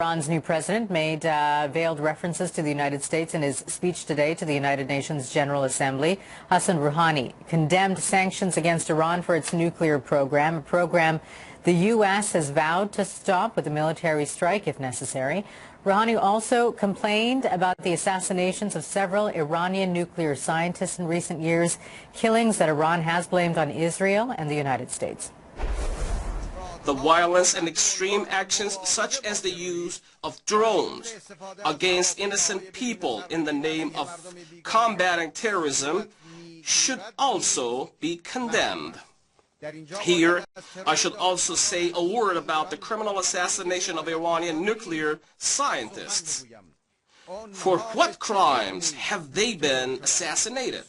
Iran's new president made veiled references to the United States in his speech today to the United Nations General Assembly. Hassan Rouhani condemned sanctions against Iran for its nuclear program, a program the U.S. has vowed to stop with a military strike if necessary. Rouhani also complained about the assassinations of several Iranian nuclear scientists in recent years, killings that Iran has blamed on Israel and the United States. The violence and extreme actions such as the use of drones against innocent people in the name of combating terrorism should also be condemned. Here, I should also say a word about the criminal assassination of Iranian nuclear scientists. For what crimes have they been assassinated?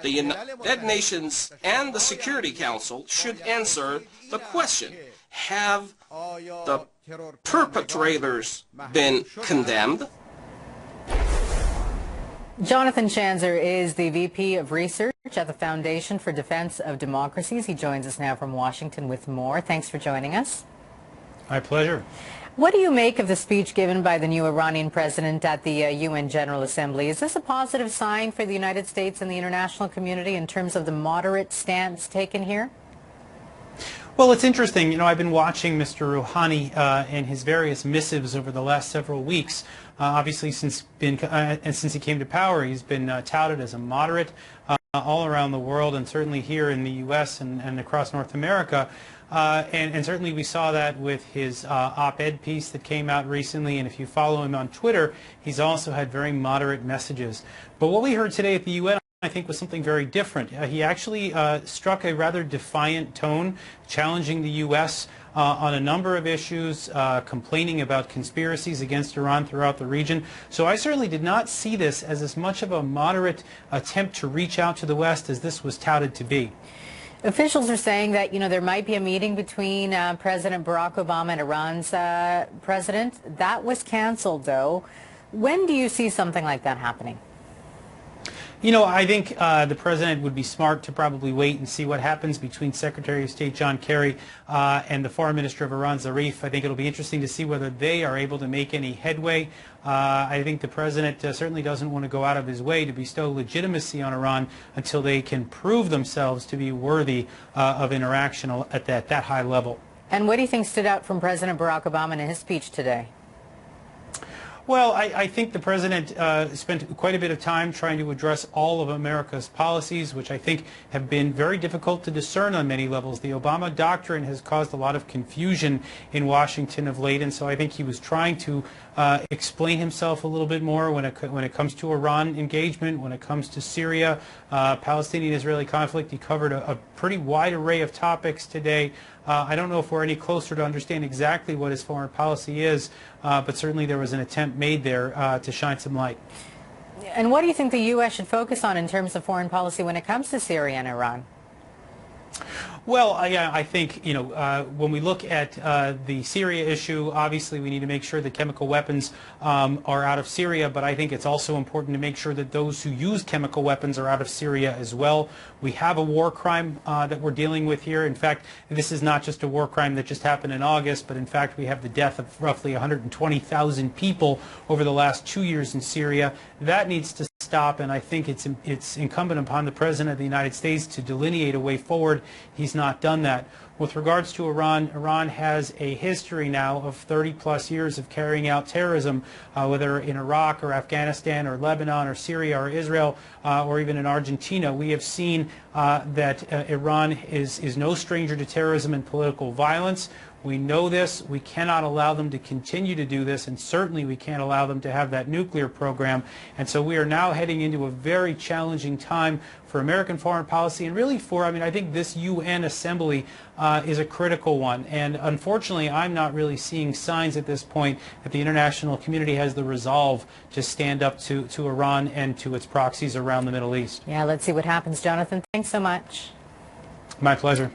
The United Nations and the Security Council should answer the question, have the perpetrators been condemned? Jonathan Schanzer is the VP of Research at the Foundation for Defense of Democracies. He joins us now from Washington with more. Thanks for joining us. My pleasure. What do you make of the speech given by the new Iranian president at the UN General Assembly? Is this a positive sign for the United States and the international community in terms of the moderate stance taken here? Well, it's interesting. You know, I've been watching Mr. Rouhani and his various missives over the last several weeks. Obviously, since he came to power, he's been touted as a moderate all around the world, and certainly here in the U.S. and across North America. And certainly we saw that with his op-ed piece that came out recently, and if you follow him on Twitter, he's also had very moderate messages. But what we heard today at the UN, I think, was something very different. He actually struck a rather defiant tone, challenging the U.S. On a number of issues, complaining about conspiracies against Iran throughout the region. So I certainly did not see this as much of a moderate attempt to reach out to the West as this was touted to be. Officials are saying that, you know, there might be a meeting between President Barack Obama and Iran's president. That was canceled, though. When do you see something like that happening? You know, I think the president would be smart to probably wait and see what happens between Secretary of State John Kerry and the Foreign Minister of Iran, Zarif. I think it'll be interesting to see whether they are able to make any headway. I think the president certainly doesn't want to go out of his way to bestow legitimacy on Iran until they can prove themselves to be worthy of interaction at that high level. And what do you think stood out from President Barack Obama in his speech today? Well, I think the president spent quite a bit of time trying to address all of America's policies, which I think have been very difficult to discern on many levels. The Obama doctrine has caused a lot of confusion in Washington of late, and so I think he was trying to explain himself a little bit more when it comes to Iran engagement, when it comes to Syria, Palestinian-Israeli conflict. He covered a pretty wide array of topics today. I don't know if we're any closer to understand exactly what his foreign policy is, but certainly there was an attempt made there to shine some light. And what do you think the U.S. should focus on in terms of foreign policy when it comes to Syria and Iran? Well, I think, you know, when we look at the Syria issue, obviously we need to make sure that chemical weapons are out of Syria, but I think it's also important to make sure that those who use chemical weapons are out of Syria as well. We have a war crime that we're dealing with here. In fact, this is not just a war crime that just happened in August, but in fact we have the death of roughly 120,000 people over the last 2 years in Syria. That needs to stop, and I think it's incumbent upon the President of the United States to delineate a way forward. He's not done that. With regards to Iran, Iran has a history now of 30-plus years of carrying out terrorism, whether in Iraq or Afghanistan or Lebanon or Syria or Israel or even in Argentina. We have seen that Iran is no stranger to terrorism and political violence. We know this. We cannot allow them to continue to do this, and certainly we can't allow them to have that nuclear program. And so we are now heading into a very challenging time for American foreign policy, and really I think this UN Assembly is a critical one. And unfortunately, I'm not really seeing signs at this point that the international community has the resolve to stand up to Iran and to its proxies around the Middle East. Yeah, let's see what happens. Jonathan, thanks so much. My pleasure.